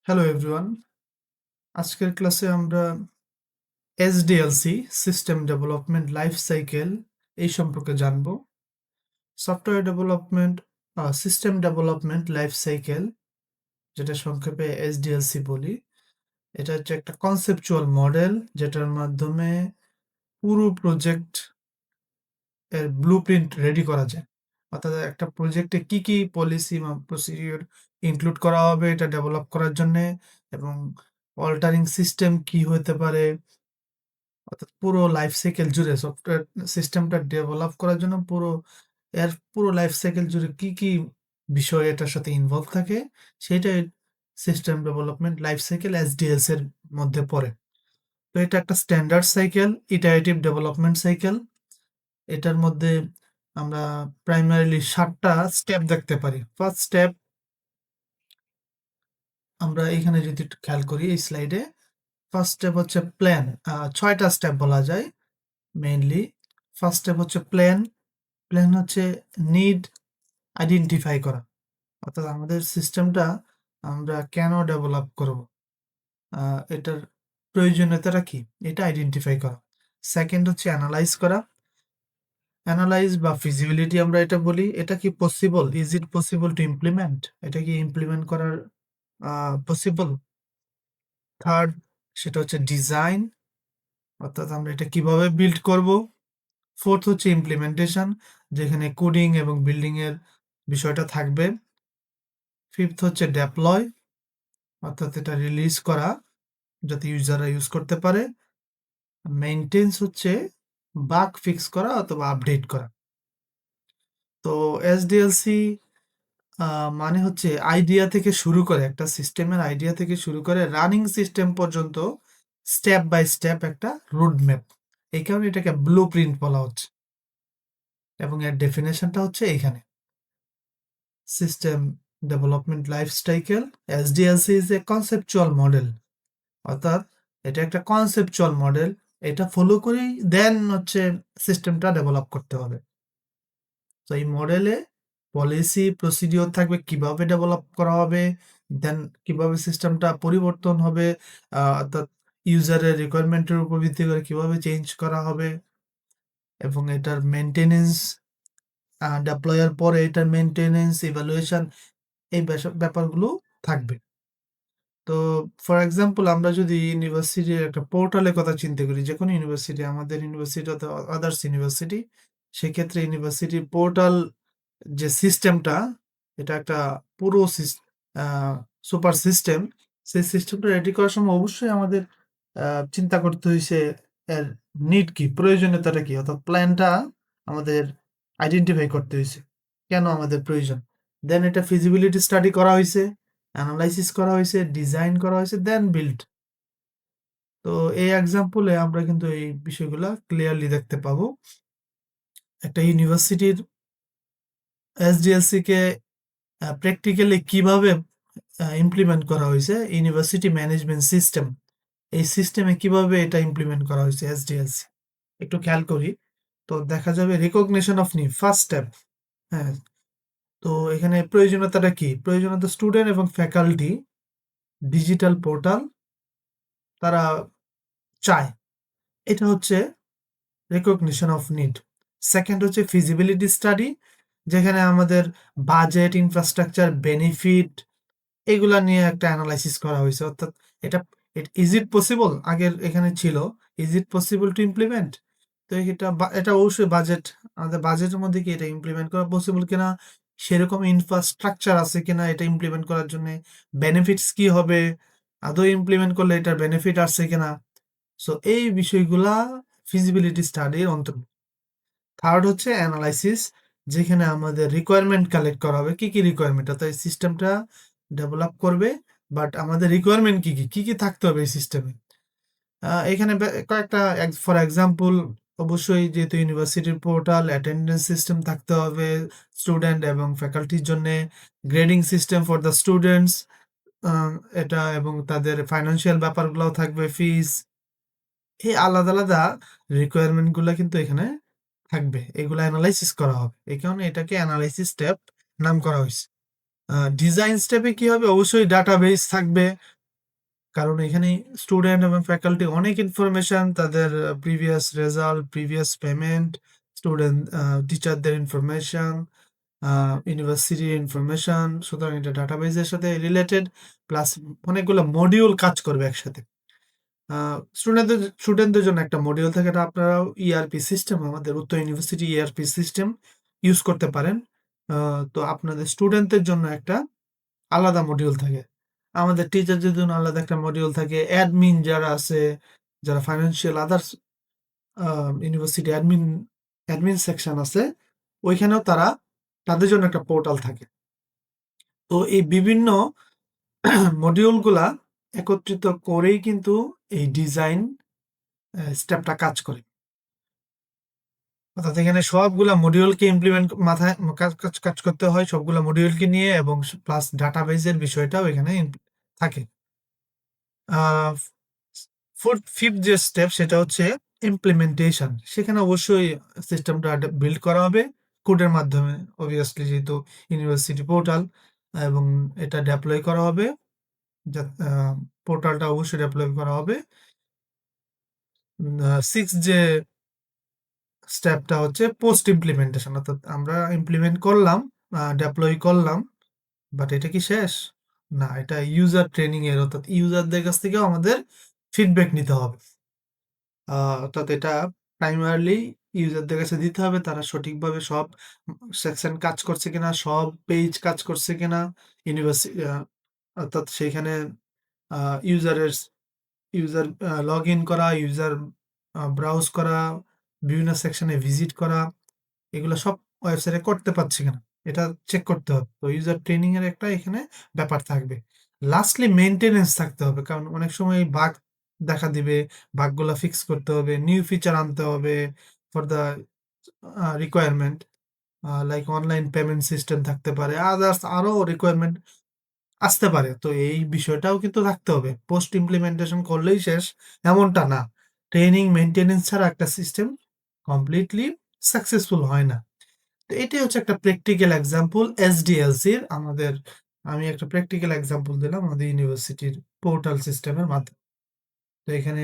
Hello everyone. আজকের ক্লাসে আমরা এসডিএলসি সিস্টেম ডেভেলপমেন্ট লাইফ সাইকেল এই সম্পর্কে জানব। Software development system development life cycle, যেটা সংক্ষেপে এসডিএলসি বলি, এটা হচ্ছে একটা কনসেপচুয়াল মডেল যেটার মাধ্যমে পুরো প্রজেক্ট এর ব্লুপ্রিন্ট রেডি করা যায়। অর্থাৎ একটা প্রজেক্টে কি কি পলিসি বা প্রসিডিওর ইনক্লুড করা হবে এটা ডেভেলপ করার জন্যে, এবং অল্টারিং সিস্টেম কি হতে পারে, অর্থাৎ পুরো লাইফ সাইকেল জুড়ে সফটওয়্যার সিস্টেমটা ডেভেলপ করার জন্য পুরো লাইফ সাইকেল জুড়ে কি কি বিষয় এটার সাথে ইনভলভ থাকে, সেটাই সিস্টেম ডেভেলপমেন্ট লাইফ সাইকেল এসডিএলস এর মধ্যে পড়ে। তো এটা একটা standard cycle, iterative development cycle. এটার মধ্যে আমরা প্রাইমারিলি 7টা স্টেপ দেখতে পারি। ফার্স্ট স্টেপ আমরা এখানে যদি একটু খেয়াল করি এই স্লাইডে, ফার্স্ট স্টেপ হচ্ছে প্ল্যান। 6টা স্টেপ বলা যায় মেইনলি। ফার্স্ট স্টেপ হচ্ছে প্ল্যান। প্ল্যান হচ্ছে নিড আইডেন্টিফাই করা, অর্থাৎ আমাদের সিস্টেমটা আমরা কেন ডেভেলপ করব, এটার প্রয়োজনীয়তাটা কি, এটা আইডেন্টিফাই করা। সেকেন্ড হচ্ছে অ্যানালাইজ করা। অ্যানালাইজ বা ফিজিবিলিটি আমরা এটা বলি, এটা কি possible, is it possible to implement, এটা কি ইমপ্লিমেন্ট করার পসিবল। থার্ড, সেটা হচ্ছে ডিজাইন, অর্থাৎ আমরা এটা কিভাবে বিল্ড করব। ফোর্থ হচ্ছে ইমপ্লিমেন্টেশন, যেখানে কোডিং এবং বিল্ডিং এর বিষয়টা থাকবে। ফিফথ হচ্ছে ডেপ্লয়, অর্থাৎ এটা রিলিজ করা যাতে ইউজাররা ইউজ করতে পারে। মেইনটেন্স হচ্ছে বাগ ফিক্স করা অথবা আপডেট করা। তো এসডিএলসি মানে হচ্ছে আইডিয়া থেকে শুরু করে, একটা সিস্টেমের আইডিয়া থেকে শুরু করে রানিং সিস্টেম পর্যন্ত স্টেপ বাই স্টেপ একটা রোড ম্যাপ। এই কারণে এটাকে ব্লু প্রিন্ট বলা হচ্ছে, এবং এর ডেফিনেশনটা হচ্ছে এইখানে। System development life cycle, SDLC is a conceptual model, অর্থাৎ এটা একটা কনসেপচুয়াল মডেল। এটা ফলো করেই দেন হচ্ছে সিস্টেমটা ডেভেলপ করতে হবে। তো এই মডেলে পলিসি প্রসিডিওর থাকবে কিভাবে ডেভেলপ করা হবে, দেন কিভাবে সিস্টেমটা পরিবর্তন হবে, অর্থাৎ ইউজারের রিকোয়ারমেন্টের উপর ভিত্তি করে কিভাবে চেঞ্জ করা হবে, এবং এটার মেনটেনেন্স, ডেপ্লয়ের পরে এটার মেনটেনেন্স, ইভ্যালুয়েশন, এই ব্যাপারগুলো থাকবে। তো ফর এক্সাম্পল আমরা যদি ইউনিভার্সিটির একটা পোর্টালের কথা চিন্তা করি, যে কোনো ইউনিভার্সিটি, আমাদের ইউনিভার্সিটি অথবা আদার্স ইউনিভার্সিটি, সেক্ষেত্রে ইউনিভার্সিটির পোর্টাল যে সিস্টেমটা, এটা একটা পুরো সুপার সিস্টেম। সেই সিস্টেমটা রেডি করার সময় অবশ্যই আমাদের চিন্তা করতে হয়েছে এর নিড কি, প্রয়োজনীয়তাটা কি, অর্থাৎ প্ল্যানটা আমাদের আইডেন্টিফাই করতে হয়েছে কেন আমাদের প্রয়োজন। দেন এটা ফিজিবিলিটি স্টাডি করা হয়েছে, অ্যানালাইসিস করা হয়েছে, ডিজাইন করা হয়েছে, দেন বিল্ড। তো এই এক্সাম্পলে আমরা কিন্তু এই বিষয়গুলা ক্লিয়ারলি দেখতে পাবো। একটা ইউনিভার্সিটির এসডিএলসি কে প্র্যাকটিক্যালি কিভাবে ইমপ্লিমেন্ট করা হয়েছে, ইউনিভার্সিটি ম্যানেজমেন্ট সিস্টেম, এই সিস্টেমে কিভাবে এটা ইমপ্লিমেন্ট করা হয়েছে এসডিএলসি, একটু খেয়াল করি। তো দেখা যাবে recognition of need, first step. হ্যাঁ, তো এখানে প্রয়োজনীয়তাটা কি, প্রয়োজনীয়তা স্টুডেন্ট এবং ফ্যাকাল্টি ডিজিটাল পোর্টাল তারা চায়, এটা হচ্ছে রিকগনিশন অফ নিড। সেকেন্ড হচ্ছে ফিজিবিলিটি স্টাডি, যেখানে আমাদের বাজেট, ইনফ্রাস্ট্রাকচার, বেনিফিট, এগুলা নিয়ে একটা অ্যানালাইসিস করা হয়েছে। অর্থাৎ এটা ইজ ইট পসিবল, আগের এখানে ছিল is it possible to implement. তো এটা অবশ্যই বাজেট, আমাদের বাজেটের মধ্যে কি এটা ইমপ্লিমেন্ট করা পসিবল কিনা, সেরকম ইনফ্রাস্ট্রাকচার আছে কিনা এটা ইমপ্লিমেন্ট করার জন্য, বেনিফিটস কি হবে, আদৌ ইমপ্লিমেন্ট করলে এটার বেনিফিট আসছে কিনা। সো এই বিষয়গুলা ফিজিবিলিটি স্টাডির অন্তর্ভুক্ত। থার্ড হচ্ছে অ্যানালাইসিস, যেখানে আমাদের রিকোয়ারমেন্ট কালেক্ট করা হবে, কি কি রিকোয়ারমেন্ট, অর্থাৎ সিস্টেমটা ডেভেলপ করবে, বাট আমাদের রিকোয়ারমেন্ট কি কি কি কি থাকতে হবে এই সিস্টেমে। এখানে কয়েকটা, ফর এক্সাম্পল, অবশ্যই যেহেতু ইউনিভার্সিটির পোর্টাল, অ্যাটেন্ডেন্স সিস্টেম থাকতে হবে স্টুডেন্ট এবং ফ্যাকাল্টির জন্য, grading system for the students, এটা, এবং তাদের ফাইন্যান্সিয়াল ব্যাপারগুলোও থাকবে, ফিস, এই আলাদা আলাদা রিকোয়ারমেন্ট গুলো কিন্তু এখানে থাকবে, এগুলো অ্যানালাইসিস করা হবে। এই কারণে এটাকে অ্যানালাইসিস স্টেপ নাম করা হয়েছে। ডিজাইন স্টেপে কি হবে? অবশ্যই ডাটাবেস থাকবে। কারণ এখানে স্টুডেন্ট এবং ফ্যাকাল্টি অনেক ইনফরমেশন, তাদের previous result, previous payment, student টিচারদের ইনফরমেশন, ইউনিভার্সিটির ইনফরমেশন। সুতরাং এটা ডাটাবেসের সাথে রিলেটেড, প্লাস অনেকগুলো মডিউল কাজ করবে একসাথে। স্টুডেন্টদের জন্য একটা মডিউল থাকে, এটা আপনারাও ইআরপি সিস্টেম, আমাদের উত্তর ইউনিভার্সিটি ইআরপি সিস্টেম ইউজ করতে পারেন। তো আপনাদের স্টুডেন্টদের জন্য একটা আলাদা মডিউল থাকে। আমাদের টিচারদের জন্য আলাদা একটা মডিউল থাকে। অ্যাডমিন যারা আছে, যারা financial others university admin section আছে, ওইখানেও তাদের জন্য একটা পোর্টাল থাকে। তো এই বিভিন্ন মডিউলগুলা একত্রিত করেই কিন্তু এই ডিজাইন স্টেপটা কাজ করে। অর্থাৎ এখানে সবগুলা মডিউলকে ইমপ্লিমেন্ট মাথায় কাজ করতে হয় সবগুলা মডিউলকে নিয়ে, এবং প্লাস ডাটাবেজের বিষয়টাও এখানে থাকে। ফিফথ যে স্টেপ সেটা হচ্ছে ইমপ্লিমেন্টেশন। সেখানে অবশ্যই সিস্টেমটা বিল্ড করা হবে কোডের মাধ্যমে, অবভিয়াসলি, যেহেতু ইউনিভার্সিটি পোর্টাল, এবং এটা ডেপ্লয় করা হবে। পোর্টালটা অবশ্যই ডেপ্লয় করা হবে। সিক্স যে স্টেপটা হচ্ছে পোস্ট ইমপ্লিমেন্টেশন, অর্থাৎ আমরা ইমপ্লিমেন্ট করলাম, ডেপ্লয় করলাম, বাট এটা কি শেষ? না, এটা ইউজার ট্রেনিং এর, অর্থাৎ ইউজারদের কাছ থেকেও আমাদের ফিডব্যাক নিতে হবে। অর্থাৎ এটা প্রাইমারলি ইউজারদের কাছে দিতে হবে, তারা সঠিকভাবে সব সেকশন কাজ করছে কিনা, সব পেজ কাজ করছে কিনা, ইউনিভার্সিটি, অর্থাৎ সেইখানে ইউজারের ইউজার লগ ইন করা, ইউজার ব্রাউজ করা, বিভিন্ন সেকশনে ভিজিট করা, এগুলো সব ওয়েবসাইটে করতে পারছি কিনা এটা চেক করতে হবে। তো ইউজার ট্রেনিং এর একটা এখানে ব্যাপার থাকবে। লাস্টলি মেইনটেনেন্স থাকতে হবে, কারণ অনেক সময় বাগ দেখা দিবে, বাগগুলা ফিক্স করতে হবে, নিউ ফিচার আনতে হবে for the requirement, like online payment system থাকতে পারে, আদার্স আরো রিকোয়ারমেন্ট আসতে পারে। তো এই বিষয়টাও কিন্তু থাকতে হবে। পোস্ট ইমপ্লিমেন্টেশন করলেই শেষ এমনটা না। ট্রেনিং মেইনটেনেন্স ছাড়া একটা সিস্টেম কমপ্লিটলি সাকসেসফুল হয় না। তো এটাই হচ্ছে একটা প্র্যাকটিক্যাল এক্সাম্পল এসডিএলসির। আমি একটা প্র্যাকটিক্যাল এক্সাম্পল দিলাম আমাদের ইউনিভার্সিটির পোর্টাল সিস্টেমের মাধ্যমে। তো এখানে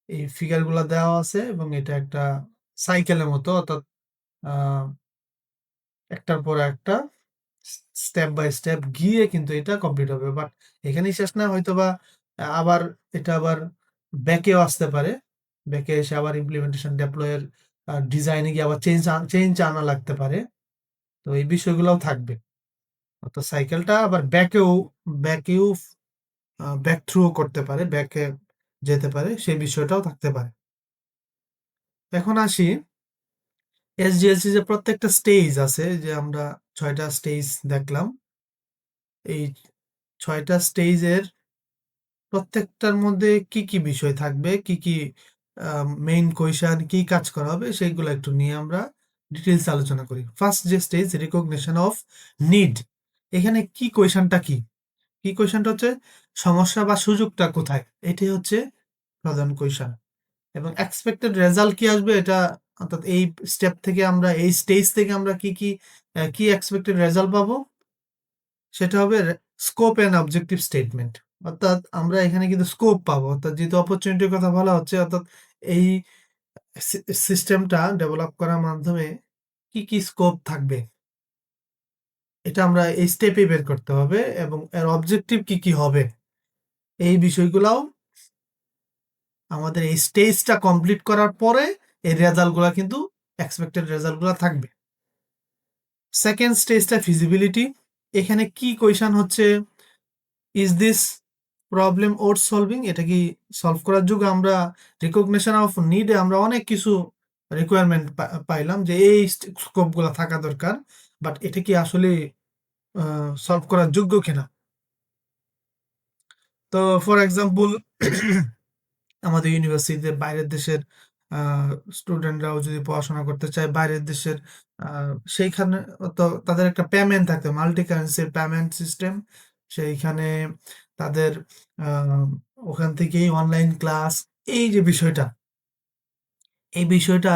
এই ফিগারগুলা দেওয়া আছে, এবং এটা একটা সাইকেলের মতো, অর্থাৎ একটার পর একটা স্টেপ বাই স্টেপ গিয়ে কিন্তু এটা কমপ্লিট হবে। বাট এখানেই শেষ না, হয়তোবা আবার এটা আবার ব্যাকেও আসতে পারে। ব্যাকে এসে আবার ইমপ্লিমেন্টেশন ডেপ্লয়ের ডিজাইনে গিয়ে আবার চেঞ্জ আনা লাগতে পারে। তো এই বিষয়গুলোও থাকবে। অর্থাৎ সাইকেলটা আবার ব্যাকেও ব্যাক থ্রু করতে পারে, ব্যাকে যেতে পারে, সেই বিষয়টাও থাকতে পারে। এখন আসি এসডিএলসি যে প্রত্যেকটা স্টেজ আছে, যে আমরা ৬টা স্টেজ দেখলাম। এই ৬টা স্টেজের প্রত্যেকটার মধ্যে কি কি বিষয় থাকবে, কি কি মেইন কোয়েশন, কি কাজ করা হবে, সেইগুলো একটু নিয়ে আমরা ডিটেলস আলোচনা করি। ফার্স্ট যে স্টেজ, রিকগনিশন অফ নিড। এখানে কি কোয়েশনটা কি কোয়েশনটা হচ্ছে সমস্যা বা সুযোগটা কোথায়, এটাই হচ্ছে প্রধান কোয়েশন। এবং এক্সপেক্টেড রেজাল্ট কি আসবে, এটা অর্থাৎ এই স্টেপ থেকে আমরা, এই স্টেজ থেকে আমরা কি এক্সপেক্টেড রেজাল্ট পাবো, সেটা হবে স্কোপ অ্যান্ড অবজেক্টিভ স্টেটমেন্ট। অর্থাৎ আমরা এখানে কিন্তু স্কোপ পাবো, অর্থাৎ যেহেতু অপরচুনিটির কথা বলা হচ্ছে, অর্থাৎ এই সিস্টেমটা ডেভেলপ করার মাধ্যমে কি স্কোপ থাকবে, এটা আমরা এই স্টেপে বের করতে হবে, এবং এর অবজেক্টিভ কি হবে, এই বিষয়গুলাও আমাদের এই স্টেজটা কমপ্লিট করার পরে এই রেজাল্টগুলা কিন্তু এক্সপেক্টেড রেজাল্টগুলা থাকবে। সেকেন্ড স্টেজটা ফিজিবিলিটি। এখানে কি কোয়েশন হচ্ছে, is this problem worth solving, এটা কি সলভ করার যোগ্য? আমরা রিকগনিশন অফ নিডে আমরা অনেক কিছু রিকোয়ারমেন্ট পাইলাম যে এই স্কোপগুলো থাকা দরকার, বাট এটা কি আসলে সলভ করার যোগ্য কিনা। তো ফর এক্সাম্পল, আমাদের ইউনিভার্সিটিতে বাইরের দেশের স্টুডেন্টরাও যদি পড়াশোনা করতে চায় বাইরের দেশের, সেইখানে তো তাদের একটা পেমেন্ট থাকতে, মাল্টি কারেন্সির পেমেন্ট সিস্টেম, সেইখানে তাদের ওখান থেকেই অনলাইন ক্লাস, এই যে বিষয়টা, এই বিষয়টা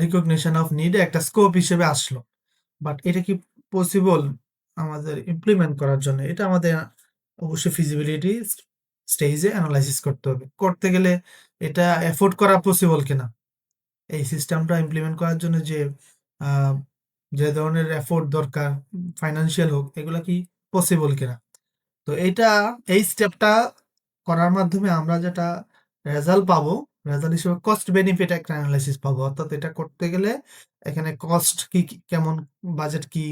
রিকগনিশন অফ নিড একটা স্কোপ হিসেবে আসলো। বাট এটা কি পসিবল আমাদের ইমপ্লিমেন্ট করার জন্য এটা আমাদের অবশ্যই ফিজিবিলিটি স্টেজে এনালাইসিস করতে হবে। করতে গেলে এটা এফোর্ড করা পসিবল কিনা? এই সিস্টেমটা ইমপ্লিমেন্ট করার জন্য আ যে ধরনের এফোর্ট দরকার, ফাইন্যান্সিয়াল হোক, এগুলা কি পসিবল কিনা? তো এই স্টেপটা করার মাধ্যমে আমরা যেটা রেজাল্ট পাবো, রেজাল্ট হিসেবে কস্ট বেনিফিট একটা এনালাইসিস পাবো। অর্থাৎ এটা করতে গেলে এখানে কস্ট কেমন, বাজেট কি,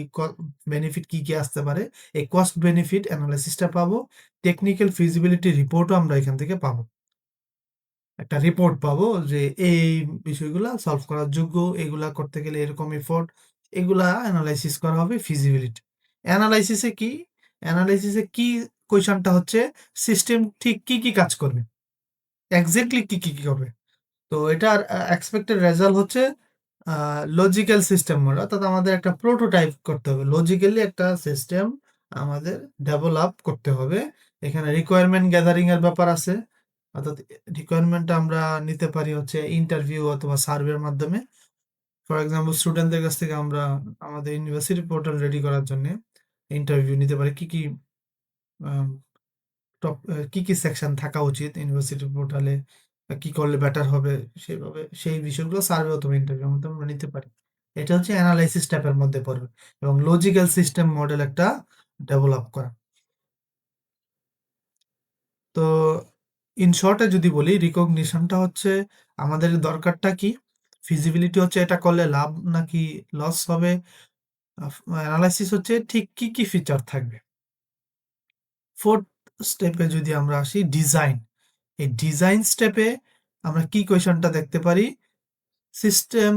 বেনিফিট কি আসতে পারে, এই কস্ট বেনিফিট এনালাইসিসটা পাবো। টেকনিক্যাল ফিজিবিলিটি রিপোর্টও আমরা এখান থেকে পাবো। একটা রিপোর্ট পাবো যে এই বিষয়গুলা সলভ করার যোগ্য, এগুলা করতে গেলে এরকম এফোর্ট, এগুলা এনালাইসিস করা হবে ফিজিবিলিটি। এনালাইসিসে কি? এনালাইসিসে কি কোয়েশনটা হচ্ছে সিস্টেম ঠিক কি কাজ করবে? এক্সাক্টলি কি করবে? তো এটার এক্সপেক্টেড রেজাল্ট হচ্ছে আ লজিক্যাল সিস্টেম মডেল। অর্থাৎ আমাদের একটা প্রোটোটাইপ করতে হবে। লজিক্যালি একটা সিস্টেম আমাদের ডেভেলপ করতে হবে। এখানে রিকোয়ারমেন্ট গ্যাদারিং এর ব্যাপার আছে। অর্থাৎ রিকোয়ারমেন্টটা আমরা নিতে পারি হচ্ছে ইন্টারভিউ অথবা সার্ভের মাধ্যমে। ফর এক্সাম্পল স্টুডেন্টদের কাছ থেকে আমরা আমাদের ইউনিভার্সিটি পোর্টাল রেডি করার জন্যে ইন্টারভিউ নিতে পারি। আ কি সেকশন থাকা উচিত ইউনিভার্সিটি পোর্টালে, কি করলে বেটার হবে, সেই বিষয়গুলো সার্ভে অথবা ইন্টারভিউর মধ্যে আমরা নিতে পারি। এটা হচ্ছে এনালাইসিস স্টেপের মধ্যে পড়বে এবং লজিক্যাল সিস্টেম মডেল একটা ডেভেলপ করা। তো ইন শর্ট এ যদি বলি, রিকগনিশনটা হচ্ছে আমাদের দরকারটা কি? ফিজিবিলিটি হচ্ছে এটা করলে লাভ নাকি লস হবে? এনালাইসিস হচ্ছে ঠিক কি ফিচার থাকবে? 4th স্টেপে যদি আমরা আসি, ডিজাইন। এই ডিজাইন স্টেপে আমরা কি কোয়েশনটা দেখতে পারি? সিস্টেম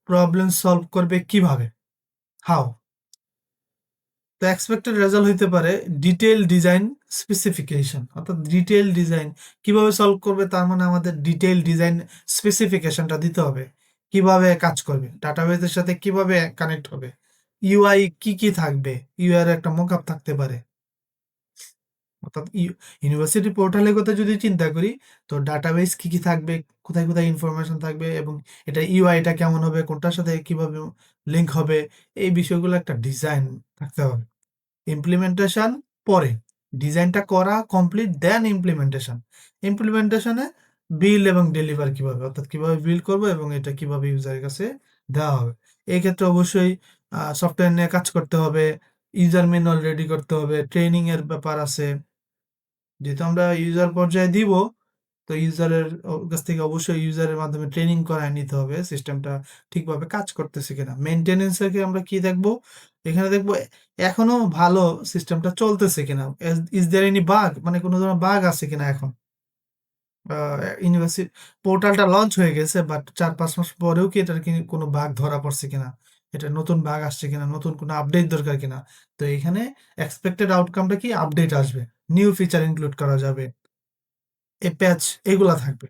প্রবলেম সলভ করবে কিভাবে? হাউ? তো এক্সপেক্টেড রেজাল্ট হইতে পারে ডিটেইল ডিজাইন স্পেসিফিকেশন। অর্থাৎ ডিটেইল ডিজাইন কিভাবে সলভ করবে, তার মানে আমাদের ডিটেইল ডিজাইন স্পেসিফিকেশনটা দিতে হবে। কিভাবে কাজ করবে? ডাটাবেসের সাথে কিভাবে কানেক্ট হবে? ইউআই কি থাকবে? ইউআই এর একটা মকআপ থাকতে পারে। অর্থাৎ ইউনিভার্সিটি পোর্টালের কথা যদি চিন্তা করি, তো ডাটাবেস কি থাকবে, কোথায় ইনফরমেশন থাকবে এবং এটা ইউআইটা কেমন হবে, কোনটার সাথে কিভাবে লিঙ্ক হবে, এই বিষয়গুলো একটা ডিজাইন থাকতে হবে। ইমপ্লিমেন্টেশন পরে। ডিজাইনটা করা কমপ্লিট, দেন ইমপ্লিমেন্টেশন। ইমপ্লিমেন্টেশনে বিল এবং ডেলিভার কিভাবে, অর্থাৎ কিভাবে বিল করব এবং এটা কিভাবে ইউজারের কাছে দেওয়া হবে। এই ক্ষেত্রে অবশ্যই সফটওয়্যার নিয়ে কাজ করতে হবে, ইউজার ম্যানুয়াল রেডি করতে হবে, ট্রেনিং এর ব্যাপার আছে। যেহেতু আমরা ইউজার পর্যায়ে দিব, তো ইউজারের কাছ থেকে অবশ্যই ইউজারের মাধ্যমে ট্রেনিং করায় নিতে হবে সিস্টেমটা ঠিকভাবে কাজ করতেছে কিনা। মেইনটেন্যান্স এর আমরা কি দেখব? এখানে দেখব এখনো ভালো সিস্টেমটা চলতেছে কিনা। Is there any bug? মানে কোন ধরনের বাগ আছে কিনা এখন? আ পোর্টালটা লঞ্চ হয়ে গেছে, বাট ৪-৫ মাস পরেও কি এটার কোনো বাগ ধরা পড়ছে কিনা? এটা নতুন বাগ আসছে কিনা? নতুন কোনো আপডেট দরকার কিনা? তো এখানে এক্সপেক্টেড আউটকামটা কি? আপডেট আসবে। নিউ ফিচার ইনক্লুড করা যাবে। প্যাচ এগুলা থাকবে।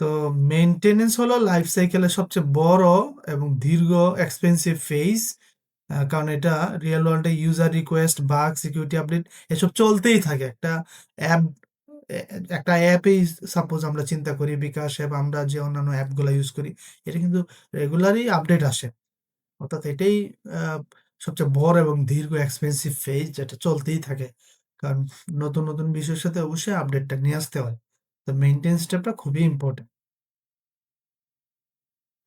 তো মেইনটেন্যান্স হলো লাইফ সাইকেলের সবচেয়ে বড় এবং দীর্ঘ এক্সপেনসিভ ফেজ। কারণ এটা রিয়াল ওয়ার্ল্ডে user request, bug, security update এসব চলতেই থাকে। অ্যাপ এ একটা অ্যাপেই সাপোজ আমরা চিন্তা করি, বিকাশ অ্যাপ, আমরা যে অন্যান্য অ্যাপগুলা ইউজ করি, এটা কিন্তু রেগুলারই আপডেট আসে। অর্থাৎ এটাই আ সবচেয়ে বড় এবং দীর্ঘ এক্সপেনসিভ ফেজ, যেটা চলতেই থাকে। কারণ নতুন বিষয়ের সাথে অবশ্যই আপডেটটা নিয়ে আসতে হয়। তো মেইনটেন্যান্স স্টেপটা খুবই ইম্পোর্টেন্ট।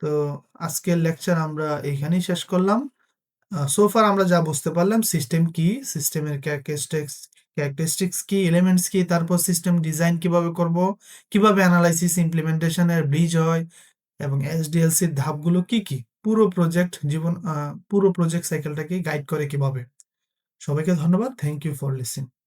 তো আজকের লেকচার আমরা এইখানেই শেষ করলাম। সো ফার আমরা যা বুঝতে পারলাম, সিস্টেম কি, সিস্টেমের ক্যারেক্টারিস্টিক্স কি, এলিমেন্টস কি, তারপর সিস্টেম ডিজাইন কিভাবে করব, কিভাবে এনালাইসিস ইমপ্লিমেন্টেশন এর ব্রিজ হয় এবং এসডিএলসির ধাপগুলো কি, পুরো প্রজেক্ট সাইকেলটাকে গাইড করে কিভাবে। সবাইকে ধন্যবাদ। Thank you for listening.